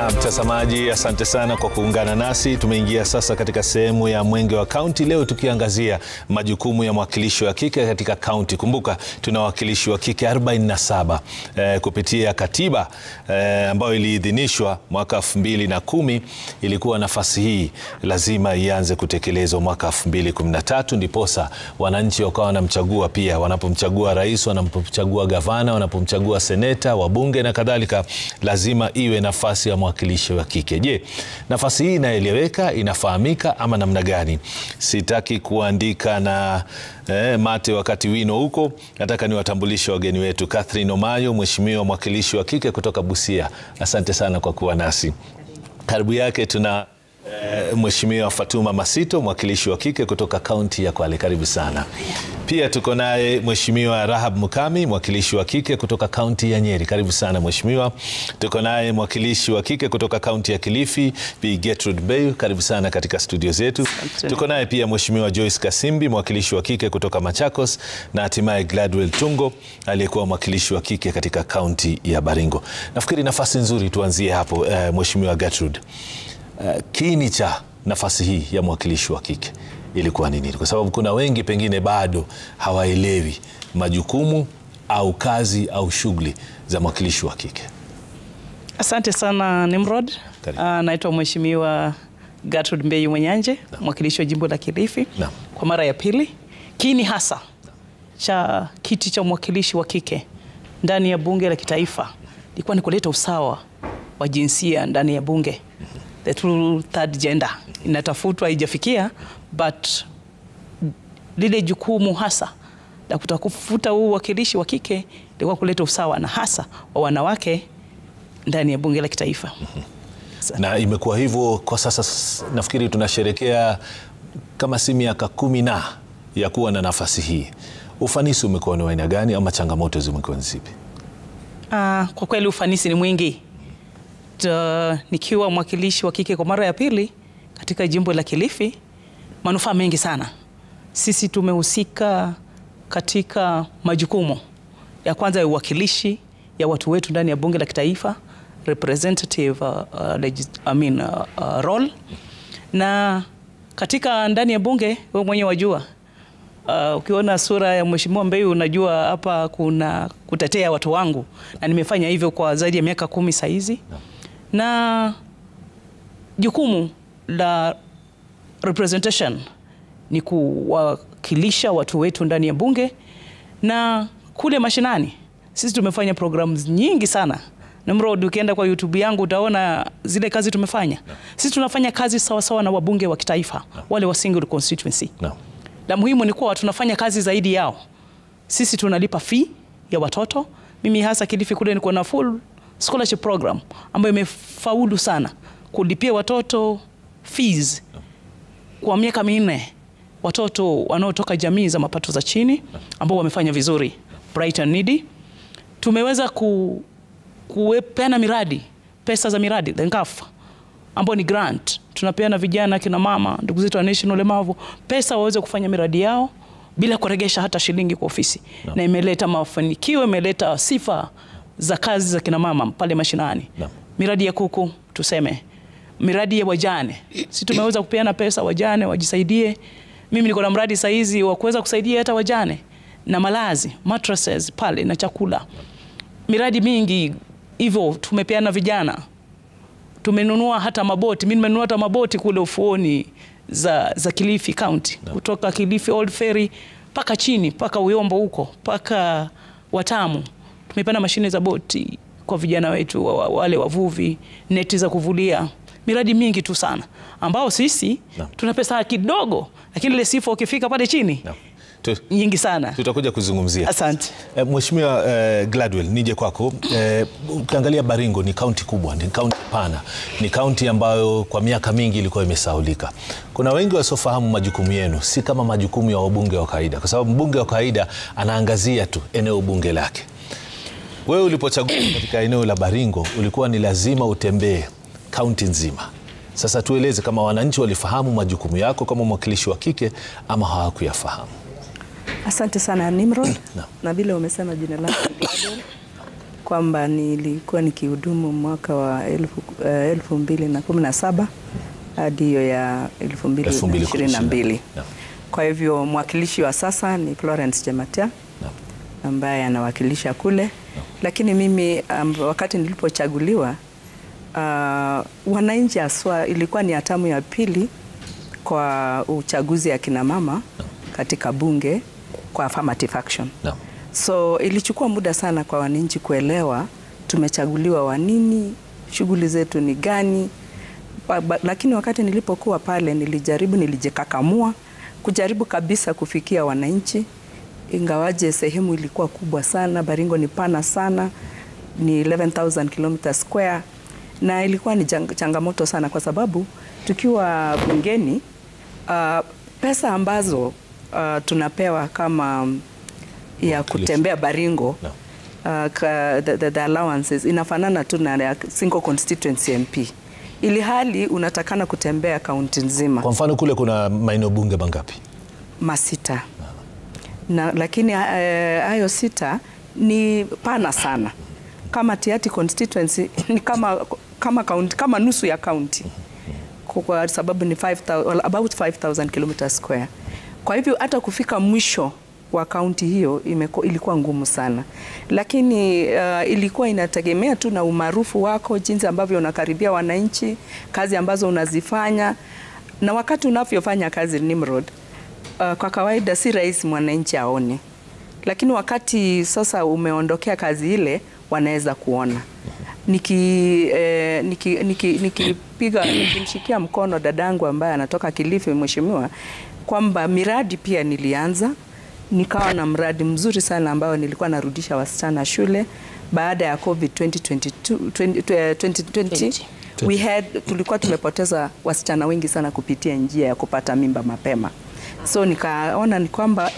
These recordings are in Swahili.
Na mtazamaji, asante sana kwa kuungana nasi. Tumeingia sasa katika sehemu ya Mwenge wa Kaunti, leo tukiangazia majukumu ya mwakilishi wa kike katika kaunti. Kumbuka tuna wakilishi wa kike 47 kupitia katiba ambayo iliidhinishwa mwaka 2010. Ilikuwa nafasi hii lazima ianze kutekelezwa mwaka 2013, ndiposa wananchi wakawa wanamchagua pia, wanapomchagua rais, wanapomchagua gavana, wanapomchagua seneta, wabunge na kadhalika, lazima iwe nafasi ya mwakilishi wa kike. Je, nafasi hii inaeleweka, inafahamika ama namna gani? Sitaki kuandika na mate wakati wino huko. Nataka niwatambulishe wageni wetu. Catherine Omayo, mheshimiwa mwakilishi wa kike kutoka Busia. Asante sana kwa kuwa nasi. Karibu yake tuna Mheshimiwa Fatuma Masito, mwakilishi wa kike kutoka kaunti ya Kwale. Karibu sana. Pia tuko naye Mheshimiwa Rahab Mukami, mwakilishi wa kike kutoka kaunti ya Nyeri. Karibu sana mheshimiwa. Tuko naye mwakilishi wa kike kutoka kaunti ya Kilifi, Bi Gertrude Beyu. Karibu sana katika studio zetu. Tuko naye pia Mheshimiwa Joyce Kasimbi, mwakilishi wa kike kutoka Machakos, na hatimaye Gladwell Tungo, aliyekuwa mwakilishi wa kike katika kaunti ya Baringo. Nafikiri nafasi nzuri tuanzie hapo, Mheshimiwa Gertrude. Kiini cha nafasi hii ya mwakilishi wa kike ilikuwa nini? Kwa sababu kuna wengi pengine bado hawaelewi majukumu au kazi au shughuli za mwakilishi wa kike. Asante sana Nimrod. Naitwa Mheshimiwa Gertrude Mbeyu Mwenyanje, mwakilishi wa jimbo la Kilifi kwa mara ya pili. Kiini hasa cha kiti cha mwakilishi wa kike ndani ya bunge la kitaifa ilikuwa ni kuleta usawa wa jinsia ndani ya bunge. The true third gender inatafutwa, haijafikia, but lile jukumu hasa la kutafuta uwakilishi wa kike ilikuwa kuleta usawa na hasa wa wanawake ndani ya bunge la kitaifa. Na imekuwa hivyo kwa sasa. Nafikiri tunasherekea kama si miaka 10 ya kuwa na nafasi hii. Ufanisi umekuwa ni aina gani ama changamoto zimekuwa ni zipi? Kwa kweli ufanisi ni mwingi. Nikiwa mwakilishi wa kike kwa mara ya pili katika jimbo la Kilifi, manufaa mengi sana. Sisi tumehusika katika majukumu ya kwanza ya uwakilishi ya watu wetu ndani ya bunge la kitaifa, representative role. Na katika ndani ya bunge, wewe mwenyewe wajua, ukiona sura ya Mheshimiwa Mbeyu unajua hapa kuna kutetea watu wangu, na nimefanya hivyo kwa zaidi ya miaka 10 saizi. Na jukumu la representation ni kuwakilisha watu wetu ndani ya bunge, na kule mashinani sisi tumefanya programs nyingi sana. Nimrod, ukienda kwa YouTube yangu utaona zile kazi tumefanya. Sisi tunafanya kazi sawa sawa na wabunge wa kitaifa, wale wa single constituency. La muhimu ni kuwa tunafanya kazi zaidi yao. Sisi tunalipa fee ya watoto. Mimi hasa Kilifi kule niko na full scholarship program ambayo imefaulu sana kulipia watoto fees kwa miaka 4. Watoto wanaotoka jamii za mapato za chini ambao wamefanya vizuri, bright and needy. Tumeweza kupeana miradi, pesa za miradi, the NGAF, ambao ni grant. Tunapeana vijana, kina mama, ndugu zetu wa national ulemavu, pesa waweze kufanya miradi yao bila kuregesha hata shilingi kwa ofisi. Na imeleta mafanikio, imeleta sifa za kazi za kina mama pale mashinani. Miradi ya kuku, tuseme, miradi ya wajane. Sisi tumeweza kupeana pesa wajane wajisaidie. Mimi niko na mradi saizi wa kuweza kusaidia hata wajane na malazi, mattresses pale na chakula. Miradi mingi hivyo tumepeana vijana. Tumenunua hata maboti. Mimi nimenunua hata maboti kule ufuoni za Kilifi County. Kutoka Kilifi Old Ferry paka chini, paka Uyombo huko, paka Watamu. Tumepanda mashine za boti kwa vijana wetu, wale wavuvi, neti za kuvulia. Miradi mingi tu sana ambao sisi tuna pesa kidogo, lakini ile sifa ukifika pale chini nyingi sana. Tutakuja kuzungumzia. Asante. Mheshimiwa Gladwell, nije kwako. Ukiangalia Baringo ni kaunti kubwa, ni kaunti pana, ni kaunti ambayo kwa miaka mingi ilikuwa imesahaulika. Kuna wengi wasiofahamu majukumu yenu si kama majukumu ya wabunge wa kawaida, kwa sababu mbunge wa kawaida anaangazia tu eneo bunge lake. Wewe ulipochaguliwa katika eneo la Baringo ulikuwa ni lazima utembee kaunti nzima. Sasa tueleze kama wananchi walifahamu majukumu yako kama mwakilishi wa kike ama hawakuyafahamu. Asante sana Nimrod. Na vile umesema jina lako kwamba nilikuwa nikihudumu mwaka wa 2017 hadi hiyo ya 2022. Kwa hivyo mwakilishi wa sasa ni Florence Jematia ambaye anawakilisha kule. Lakini mimi wakati nilipochaguliwa, wananchi aswa ilikuwa ni hatamu ya pili kwa uchaguzi ya kina mama katika bunge kwa affirmative action. So ilichukua muda sana kwa wananchi kuelewa tumechaguliwa wa nini, shughuli zetu ni gani. Lakini wakati nilipokuwa pale nilijikakamua kujaribu kabisa kufikia wananchi, ingawaje sehemu ilikuwa kubwa sana. Baringo ni pana sana, ni 11,000 km square, na ilikuwa ni changamoto sana kwa sababu tukiwa bungeni, pesa ambazo tunapewa kama ya kutembea Baringo, the allowances inafanana tu na single constituency MP, ili hali unatakana kutembea kaunti nzima. Kwa mfano kule kuna maeneo bunge mangapi? Masita. Lakini hayo 6 ni pana sana. Kama Tiaty constituency ni kama nusu ya county, kwa sababu ni about 5,000 km square. Kwa hivyo hata kufika mwisho wa kaunti hiyo ilikuwa ngumu sana, lakini ilikuwa inategemea tu na umaarufu wako, jinsi ambavyo unakaribia wananchi, kazi ambazo unazifanya. Na wakati unavyofanya kazi Nimrod, kwa kawaida si rahisi mwananchi aone, lakini wakati sasa umeondokea kazi ile wanaweza kuona. Nikimshikia mkono dadangu ambaye anatoka Kilifi, mheshimiwa, kwamba miradi pia nilianza. Nikawa na mradi mzuri sana ambao nilikuwa narudisha wasichana shule baada ya COVID 2020. Tulikuwa tumepoteza wasichana wengi sana kupitia njia ya kupata mimba mapema. So nikaona ni kwamba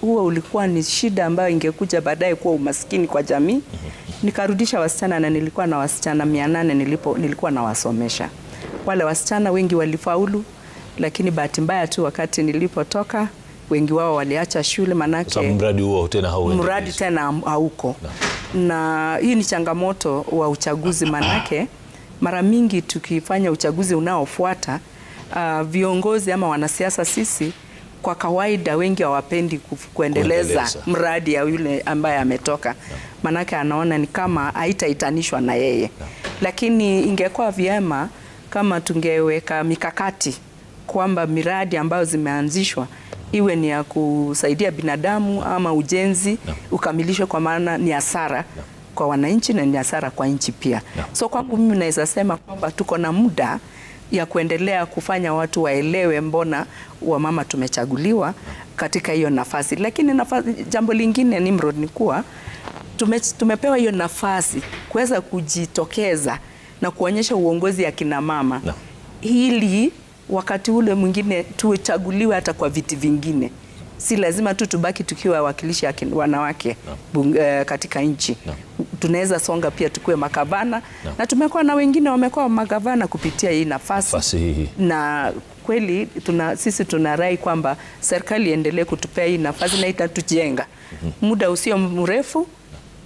huo ulikuwa ni shida ambayo ingekuja baadaye kuwa umaskini kwa jamii. Nikarudisha wasichana na nilikuwa na wasichana 800 nilikuwa nawasomesha. Wale wasichana wengi walifaulu, lakini bahati mbaya tu wakati nilipotoka wengi wao waliacha shule, manake mradi tena hauko. Na hii ni changamoto wa uchaguzi, manake mara mingi tukifanya uchaguzi unaofuata, viongozi ama wanasiasa sisi kwa kawaida wengi hawapendi kuendeleza mradi ya yule ambaye ametoka, manake anaona ni kama haitaitanishwa na yeye. Lakini ingekuwa vyema kama tungeweka mikakati kwamba miradi ambayo zimeanzishwa iwe ni ya kusaidia binadamu ama ujenzi ukamilishwe, kwa maana ni hasara kwa wananchi na ni hasara kwa nchi pia. So kwangu mimi naweza sema kwamba tuko na muda ya kuendelea kufanya watu waelewe mbona wamama tumechaguliwa katika hiyo nafasi. Lakini jambo lingine Nimrod ni kuwa tumepewa hiyo nafasi kuweza kujitokeza na kuonyesha uongozi ya kina mama ili wakati ule mwingine tuchaguliwe hata kwa viti vingine. Si lazima tu tubaki tukiwa wakilishi wanawake katika nchi. Tunaweza songa pia tukue makavana, na tumekuwa na wengine wamekuwa magavana kupitia hii nafasi. Na kweli sisi tunarai kwamba serikali iendelee kutupea hii nafasi na itatujenga. Muda usio mrefu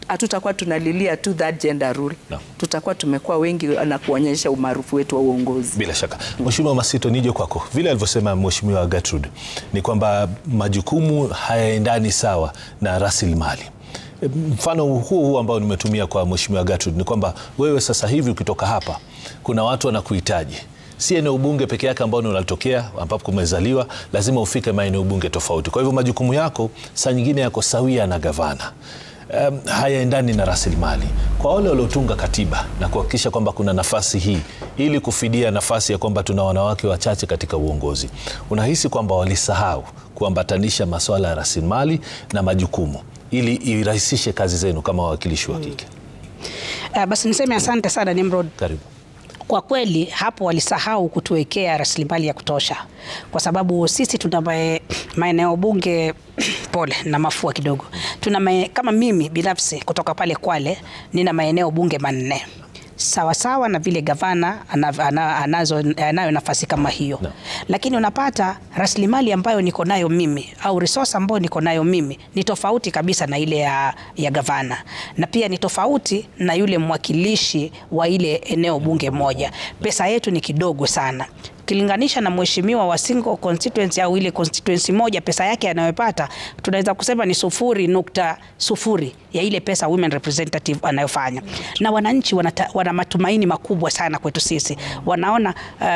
hatutakuwa tunalilia tu that gender rule. Tutakuwa tumekuwa wengi na kuonyesha umaarufu wetu wa uongozi. Bila shaka. Mheshimiwa Masito, nije kwako. Vile alivyosema Mheshimiwa Gertrude ni kwamba majukumu hayaendani sawa na rasilimali. Mfano huu ambao nimetumia kwa Mheshimiwa Gertrude ni kwamba wewe sasa hivi ukitoka hapa kuna watu wanakuhitaji. Si eneo bunge peke yake ambao unatokea ambapo kumezaliwa, lazima ufike maeneo bunge tofauti. Kwa hivyo majukumu yako saa nyingine yako sawia na gavana. Hayaendani na rasilimali. Kwa wale waliotunga katiba na kuhakikisha kwamba kuna nafasi hii ili kufidia nafasi ya kwamba tuna wanawake wachache katika uongozi, unahisi kwamba walisahau kuambatanisha masuala ya rasilimali na majukumu ili irahisishe kazi zenu kama wawakilishi wa kike? Basi niseme asante sana Nimrod. Karibu. Kwa kweli hapo walisahau kutuwekea rasilimali ya kutosha, kwa sababu sisi tuna maeneo bunge pole na mafua kidogo. Kama mimi binafsi kutoka pale Kwale nina maeneo bunge 4. sawa na vile gavana anayo nafasi kama hiyo. Lakini unapata rasilimali ambayo niko nayo mimi au resource ambayo niko nayo mimi ni tofauti kabisa na ile ya gavana, na pia ni tofauti na yule mwakilishi wa ile eneo bunge moja. Pesa yetu ni kidogo sana kilinganisha na mheshimiwa wa single constituency au ile constituency moja, pesa yake anayopata tunaweza kusema ni 0.0 ya ile pesa women representative anayofanya. Na wananchi wana matumaini makubwa sana kwetu sisi. Wanaona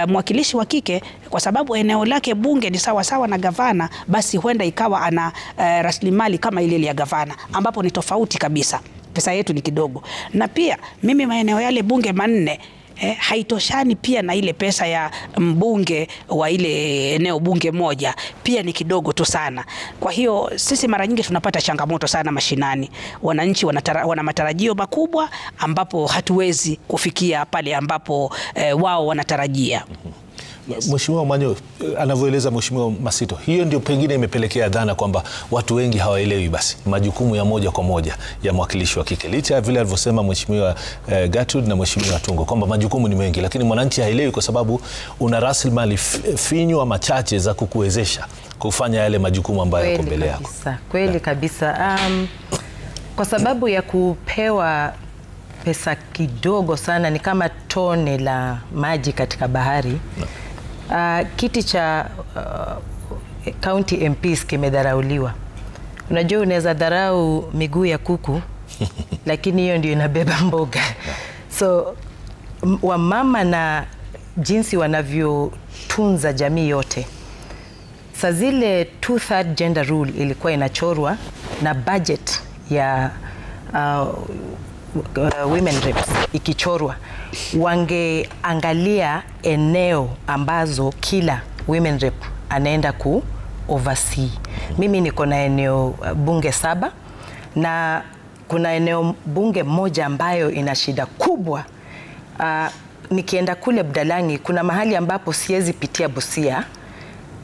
mwakilishi wa kike kwa sababu eneo lake bunge ni sawa na gavana, basi huenda ikawa ana rasilimali kama ile ya gavana, ambapo ni tofauti kabisa. Pesa yetu ni kidogo. Na pia mimi maeneo yale bunge manne haitoshani pia na ile pesa ya mbunge wa ile eneo bunge moja, pia ni kidogo tu sana. Kwa hiyo sisi mara nyingi tunapata changamoto sana mashinani. Wananchi wana matarajio makubwa ambapo hatuwezi kufikia pale ambapo wao wanatarajia. Mheshimiwa Mwanyo, anavyoeleza Mheshimiwa Masito, hiyo ndio pengine imepelekea dhana kwamba watu wengi hawaelewi basi majukumu ya moja kwa moja ya mwakilishi wa kike. Licha ya vile alivyosema Mheshimiwa Gertrude na Mheshimiwa Tungo kwamba majukumu ni mengi, lakini mwananchi haelewi kwa sababu una rasilimali finyu ama chache za kukuwezesha kufanya yale majukumu ambayo yako mbele yako. Kweli kabisa. Kwa sababu ya kupewa pesa kidogo sana, ni kama tone la maji katika bahari. Kiti cha county MPs kimedharauliwa. Unajua unaweza dharau miguu ya kuku lakini hiyo ndio inabeba mboga. So wamama na jinsi wanavyotunza jamii yote. Saa zile 2/3 gender rule ilikuwa inachorwa na budget ya women reps ikichorwa, wangeangalia eneo ambazo kila women rep anaenda ku oversee. Mimi niko na eneo bunge 7 na kuna eneo bunge moja ambayo ina shida kubwa. Nikienda kule Budalangi kuna mahali ambapo siwezi pitia Busia,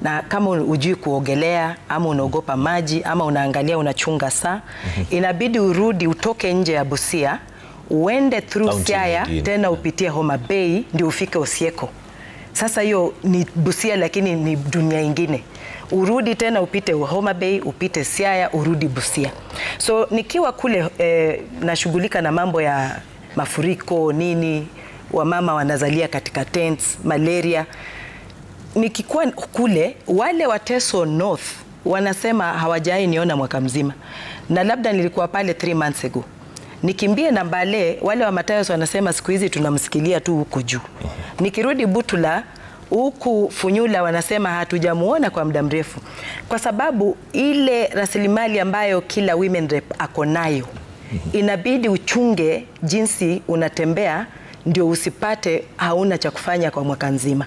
na kama hujui kuogelea ama unaogopa maji ama unaangalia unachunga saa, inabidi urudi utoke nje ya Busia uende through Siaya tena upitie Homa Bay ndio ufike Osieko. Sasa hiyo ni Busia lakini ni dunia ingine. Urudi tena upite Homa Bay, upite Siaya, urudi Busia. So nikiwa kule nashughulika na mambo ya mafuriko nini, wamama wanazalia katika tents, malaria. Nikikuwa kule, wale wa Teso North wanasema hawajai niona mwaka mzima, na labda nilikuwa pale 3 months ago. Nikimbie na Mbale, wale wa Matayos wanasema siku hizi tunamsikilia tu huko juu. Nikirudi Butula, huku Funyula wanasema hatujamuona kwa muda mrefu, kwa sababu ile rasilimali ambayo kila women rep ako nayo inabidi uchunge jinsi unatembea ndio usipate hauna cha kufanya kwa mwaka nzima.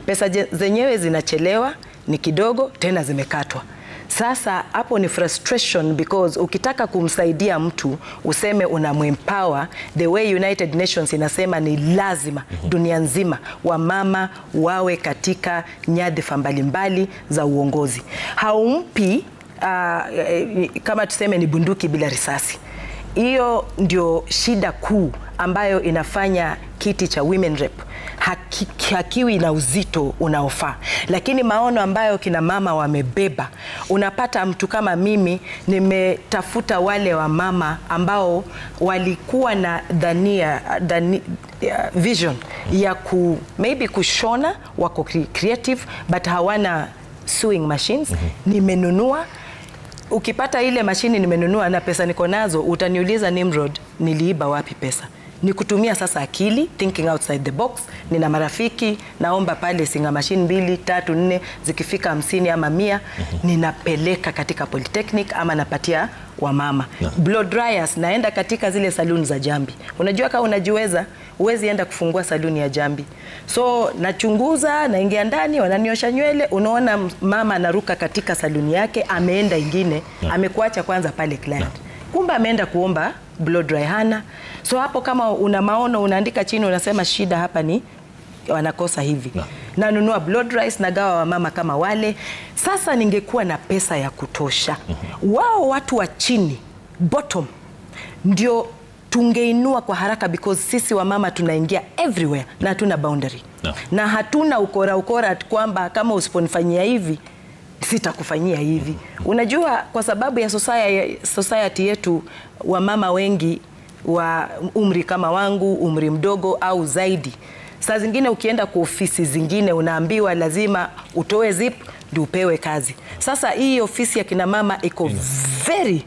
Pesa zenyewe zinachelewa, ni kidogo, tena zimekatwa. Sasa hapo ni frustration, because ukitaka kumsaidia mtu useme unamempower, the way United Nations inasema ni lazima dunia nzima wamama wawe katika nyadhifa mbalimbali za uongozi. Haumpi kama tuseme ni bunduki bila risasi. Hiyo ndio shida kuu ambayo inafanya kiti cha women rep hakiwi na uzito unaofaa. Lakini maono ambayo kina mama wamebeba, unapata mtu kama mimi nimetafuta wale wa mama ambao walikuwa na vision ya maybe kushona, wako creative but hawana sewing machines. Nimenunua. Ukipata ile mashini nimenunua na pesa niko nazo, utaniuliza Nimrod, niliiba wapi pesa? Ni kutumia sasa akili, thinking outside the box. Nina marafiki, naomba pale singa machine 2, 3, 4, zikifika 50 ama 100, ninapeleka katika polytechnic ama napatia wamama. Blow dryers, naenda katika zile saluni za Jambi. Unajua kama unajiweza, huwezi enda kufungua saluni ya Jambi. So nachunguza, naingia ndani, wananiosha nywele, unaona mama anaruka katika saluni yake, ameenda ingine, amekuacha kwanza pale client. Kumbe ameenda kuomba blow dry hana. So hapo kama una maono unaandika chini, unasema shida hapa ni wanakosa hivi. Nanunua blow dries, nagawa wa mama kama wale. Sasa ningekuwa na pesa ya kutosha, wao watu wa chini, bottom, ndio tungeinua kwa haraka, because sisi wamama tunaingia everywhere na hatuna boundary. Na hatuna ukora kwamba kama usiponifanyia hivi sitakufanyia hivi. Unajua, kwa sababu ya society yetu, wamama wengi wa umri kama wangu, umri mdogo au zaidi, saa zingine ukienda kwa ofisi zingine unaambiwa lazima utoe zip ndio upewe kazi. Sasa hii ofisi ya kina mama iko very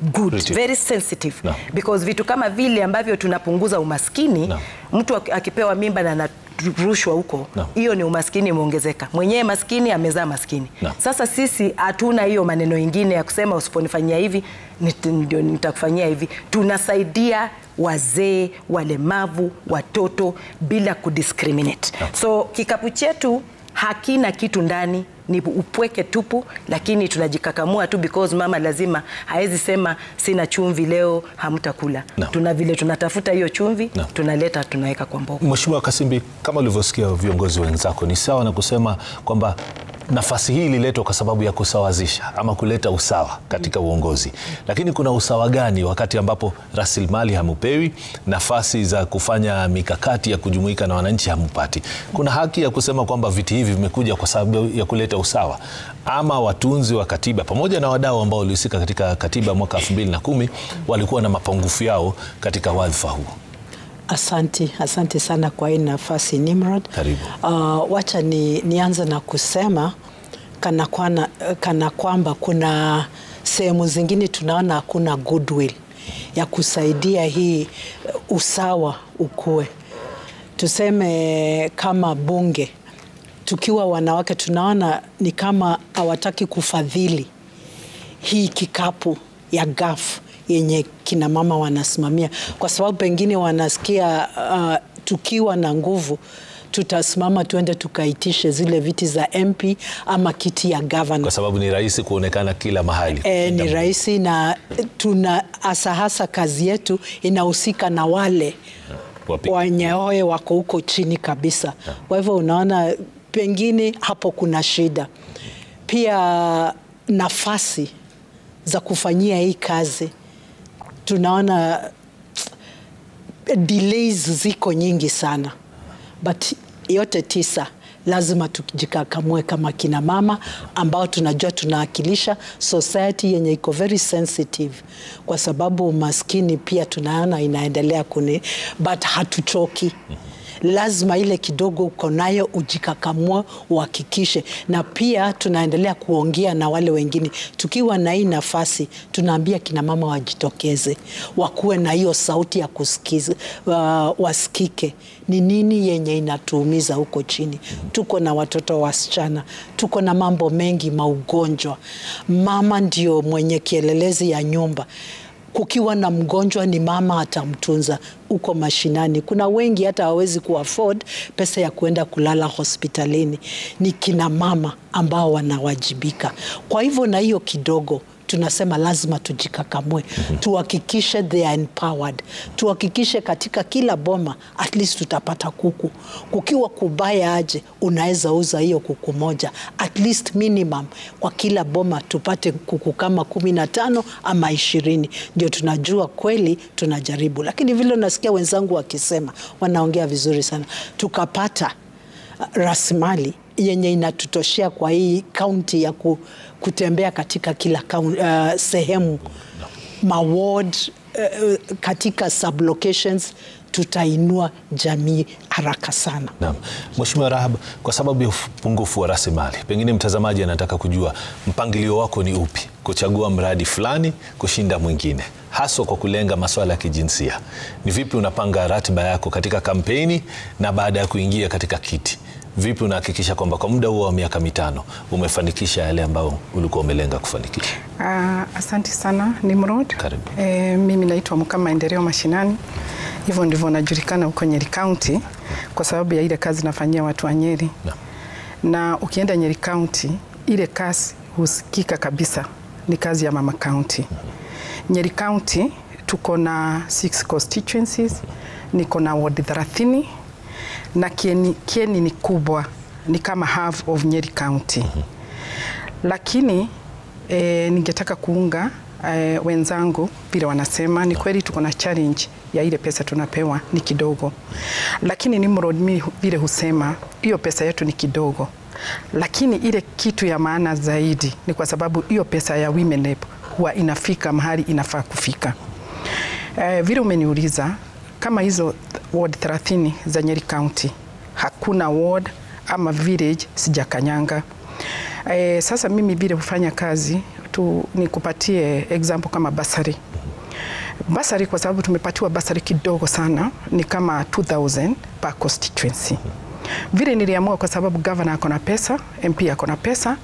good, very sensitive, because vitu kama vile ambavyo tunapunguza umaskini, mtu akipewa mimba na anarushwa huko, hiyo ni umaskini umeongezeka. Mwenyewe maskini amezaa maskini. Sasa sisi hatuna hiyo maneno mengine ya kusema usiponifanyia hivi ndio nitakufanyia hivi. Tunasaidia wazee, walemavu, watoto bila kudiscriminate. So kikapu chetu hakina kitu ndani, ni upweke tupu, lakini tunajikakamua tu, because mama lazima haezi sema sina chumvi leo hamtakula. Tuna vile tunatafuta hiyo chumvi, tunaleta, tunaweka kwa mboga. Mheshimiwa Kasimbi, kama ulivyosikia viongozi wenzako, ni sawa na kusema kwamba nafasi hii ililetwa kwa sababu ya kusawazisha ama kuleta usawa katika uongozi. Lakini kuna usawa gani wakati ambapo rasilimali hamupewi, nafasi za kufanya mikakati ya kujumuika na wananchi hamupati? Kuna haki ya kusema kwamba viti hivi vimekuja kwa sababu ya kuleta usawa, ama watunzi wa katiba pamoja na wadau ambao walihusika katika katiba mwaka 2010 walikuwa na mapungufu yao katika wadhifa huu? Asante sana kwa hii nafasi, Nimrod. Karibu. Wacha nianze na kusema kana kwamba kuna sehemu zingine tunaona hakuna goodwill ya kusaidia hii usawa ukue. Tuseme kama bunge, tukiwa wanawake tunaona ni kama hawataki kufadhili hii kikapu ya GAF yenye kina mama wanasimamia, kwa sababu pengine wanasikia tukiwa na nguvu tutasimama tuende tukaitishe zile viti za MP ama kiti ya governor, kwa sababu ni rahisi kuonekana kila mahali. Ni rahisi, na tuna hasa kazi yetu inahusika na wale wanyaoe wako huko chini kabisa. Kwa hivyo unaona pengine hapo kuna shida. Pia nafasi za kufanyia hii kazi tunaona delays ziko nyingi sana, but yote 9 lazima tujikakamue kama kina mama ambao tunajua tunawakilisha society yenye iko very sensitive, kwa sababu umaskini pia tunaona inaendelea but hatuchoki. Lazima ile kidogo uko nayo ujikakamue, uhakikishe. Na pia tunaendelea kuongea na wale wengine. Tukiwa na hii nafasi, tunaambia kina mama wajitokeze, wakuwe na hiyo sauti ya kusikiza, wasikike ni nini yenye inatuumiza huko chini. Tuko na watoto wasichana, tuko na mambo mengi, maugonjwa. Mama ndio mwenye kielelezi ya nyumba. Kukiwa na mgonjwa ni mama atamtunza uko mashinani. Kuna wengi hata hawezi kuafford pesa ya kuenda kulala hospitalini. Ni kina mama ambao wanawajibika. Kwa hivyo na hiyo kidogo tunasema lazima tujikakamue. Tuhakikishe they are empowered. Tuhakikishe katika kila boma at least tutapata kuku. Kukiwa kubaya aje, unaweza uza hiyo kuku moja. At least minimum kwa kila boma tupate kuku kama 15 ama 20. Ndio tunajua kweli tunajaribu. Lakini vile nasikia wenzangu wakisema, wanaongea vizuri sana. Tukapata rasilimali yenye inatutoshea kwa hii kaunti ya kutembea katika kila sehemu, maward, katika sublocations, tutainua jamii haraka sana. Naam. Mheshimiwa Rahab, kwa sababu ya upungufu wa rasilimali, pengine mtazamaji anataka kujua mpangilio wako ni upi kuchagua mradi fulani kushinda mwingine, haswa kwa kulenga masuala ya kijinsia. Ni vipi unapanga ratiba yako katika kampeni, na baada ya kuingia katika kiti, vipi unahakikisha kwamba kwa muda huo wa miaka 5 umefanikisha yale ambayo ulikuwa umelenga kufanikisha? Asante sana, Nimrod. Karibu. Mimi naitwa Mukama Maendeleo Mashinani. Hivyo ndivyo najulikana huko Nyeri County kwa sababu ya ile kazi nafanyia watu wa Nyeri. Na ukienda Nyeri County, ile kazi husikika kabisa ni kazi ya Mama County. Nyeri County tuko na 6 constituencies, niko na ward 30, na Kieni ni kubwa, ni kama half of Nyeri County. Lakini ningetaka kuunga wenzangu vile wanasema ni kweli tuko na challenge ya ile pesa tunapewa ni kidogo, lakini Nimrod mimi vile husema hiyo pesa yetu ni kidogo, lakini ile kitu ya maana zaidi ni kwa sababu hiyo pesa ya Women Rep huwa inafika mahali inafaa kufika. Vile umeniuliza kama hizo ward 30 za Nyeri County hakuna ward ama village sijakanyanga. Sasa mimi vile hufanya kazi tu, nikupatie example kama basari. Basari kwa sababu tumepatiwa basari kidogo sana ni kama 2000 per constituency. Vile niliamua kwa sababu governor ako na pesa, MP ako na pesa,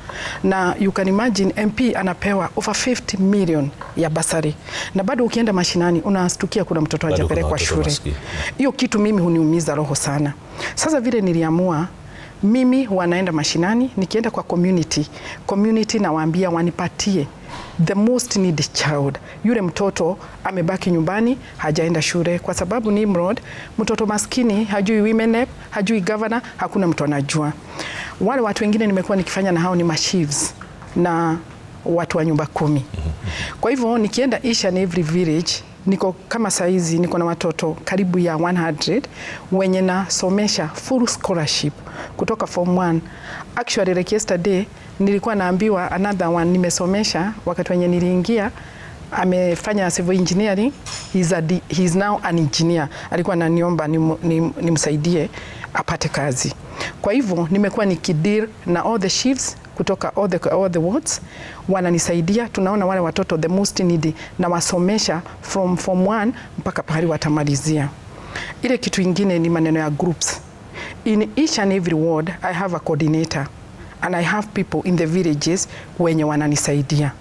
na you can imagine MP anapewa over 50 million ya basari, na bado ukienda mashinani unastukia kuna mtoto hajapelekwa shule. Hiyo kitu mimi huniumiza roho sana. Sasa vile niliamua mimi wanaenda mashinani, nikienda kwa community nawaambia wanipatie the most needy child. Yule mtoto amebaki nyumbani hajaenda shule kwa sababu Nimrod mtoto maskini hajui Women Rep, hajui governor, hakuna mtu anajua. Wale watu wengine nimekuwa nikifanya na hao ni chiefs na watu wa nyumba 10. Kwa hivyo nikienda each and every village, niko kama saizi niko na watoto karibu ya 100 wenye nasomesha full scholarship kutoka form 1. Actually like yesterday nilikuwa naambiwa another one nimesomesha wakati wenye niliingia amefanya civil engineering, he is now an engineer. Alikuwa ananiomba nimsaidie apate kazi. Kwa hivyo nimekuwa nikideal na all the chiefs kutoka all the wards, wananisaidia. Tunaona wale watoto the most needy na wasomesha from form 1 mpaka pahali watamalizia. Ile kitu ingine ni maneno ya groups. In each and every ward I have a coordinator and I have people in the villages wenye wananisaidia.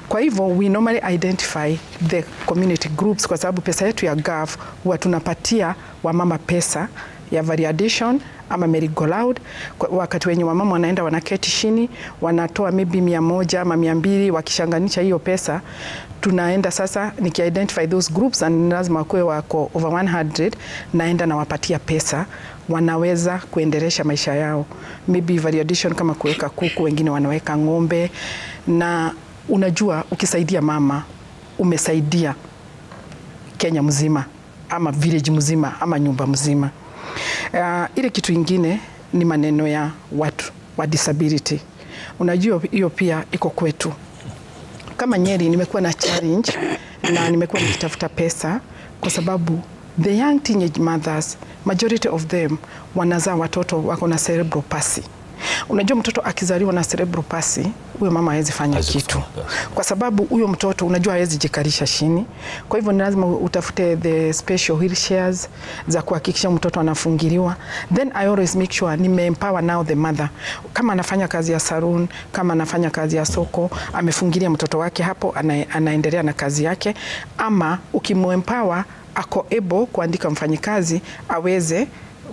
Kwa hivyo we normally identify the community groups kwa sababu pesa yetu ya GAV huwa tunapatia wamama pesa ya variation ama merry-go-round. Wakati wenye wamama wanaenda wanaketi chini wanatoa maybe 100 ama 200, wakishanganisha hiyo pesa tunaenda sasa niki-identify those groups and lazima kuwe wako over 100, naenda na wapatia pesa wanaweza kuendelesha maisha yao, maybe variation kama kuweka kuku, wengine wanaweka ng'ombe. Na unajua ukisaidia mama umesaidia Kenya mzima ama village mzima ama nyumba mzima. Ile kitu ingine ni maneno ya watu wa disability. Unajua hiyo pia iko kwetu. Kama Nyeri nimekuwa na challenge na nimekuwa nikitafuta pesa kwa sababu the young teenage mothers, majority of them wanazaa watoto wako na cerebral palsy. Unajua mtoto akizaliwa na cerebral palsy, huyo mama hawezi fanya kitu. Kwa sababu huyo mtoto unajua hawezi jikarisha chini. Kwa hivyo ni lazima utafute the special wheelchairs za kuhakikisha mtoto anafungiliwa. Then I always make sure nime-empower now the mother. Kama anafanya kazi ya salon, kama anafanya kazi ya soko, amefungilia mtoto wake hapo, anaendelea na kazi yake. Ama ukimu-empower ako able kuandika mfanyikazi aweze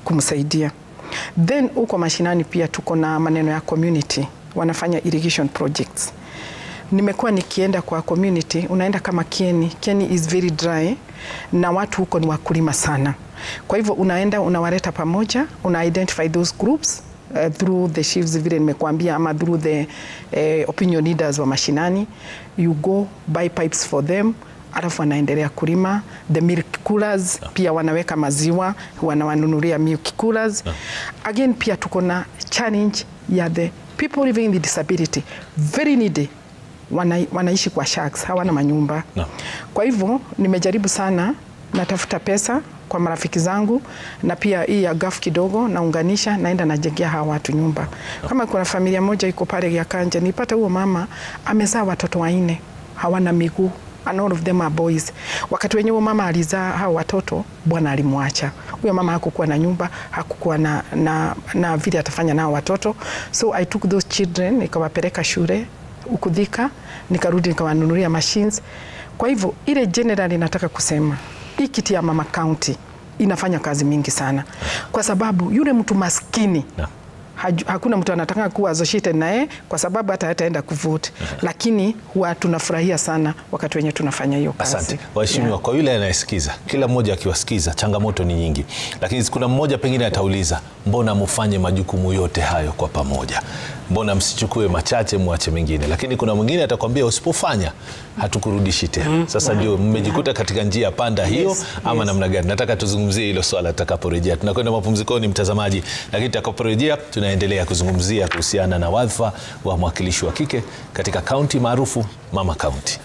kumsaidia. Then uko mashinani pia tuko na maneno ya community, wanafanya irrigation projects. Nimekuwa nikienda kwa community, unaenda kama Kieni is very dry na watu huko ni wakulima sana. Kwa hivyo unaenda unawaleta pamoja, una identify those groups through the chiefs vile nimekuambia ama through the opinion leaders wa mashinani. You go buy pipes for them, alafu wanaendelea kulima. The milk coolers pia wanaweka maziwa, wanawanunulia milk coolers. Again pia tuko na challenge ya the people living with disability, very needy, wanaishi kwa shacks, hawana manyumba. Kwa hivyo nimejaribu sana, natafuta pesa kwa marafiki zangu na pia hii ya GAF kidogo naunganisha, naenda najengea hawa watu nyumba. Kama kuna familia moja iko pale ya Kanja, nipata huo mama amezaa watoto 4 hawana miguu, and all of them are boys. Wakati wenye huo mama alizaa hao watoto, bwana alimwacha. Huyo mama hakukuwa na nyumba, hakukuwa na vile atafanya nao watoto. So I took those children, nikawapeleka shule Ukudhika, nikarudi nikawanunulia machines. Kwa hivyo ile generally nataka kusema hii kiti ya mama county inafanya kazi mingi sana. Kwa sababu yule mtu maskini hakuna mtu anataka kuwa associated naye kwa sababu hata hataenda kuvote. Lakini huwa tunafurahia sana wakati wenye tunafanya hiyo kazi. Asante. Waheshimiwa, kwa yule anayesikiza, kila mmoja akiwasikiza, changamoto ni nyingi. Lakini kuna mmoja pengine atauliza, mbona mufanye majukumu yote hayo kwa pamoja? mbona msichukue machache muache mengine? Lakini kuna mwingine atakwambia usipofanya hatukurudishi tena. Sasa ndio mmejikuta katika njia panda hiyo, ama namna gani? Nataka tuzungumzie hilo swala tutakaporejea. Tunakwenda mapumzikoni mtazamaji, lakini tutakaporejea tunaendelea kuzungumzia kuhusiana na wadhifa wa mwakilishi wa kike katika kaunti maarufu Mama Kaunti.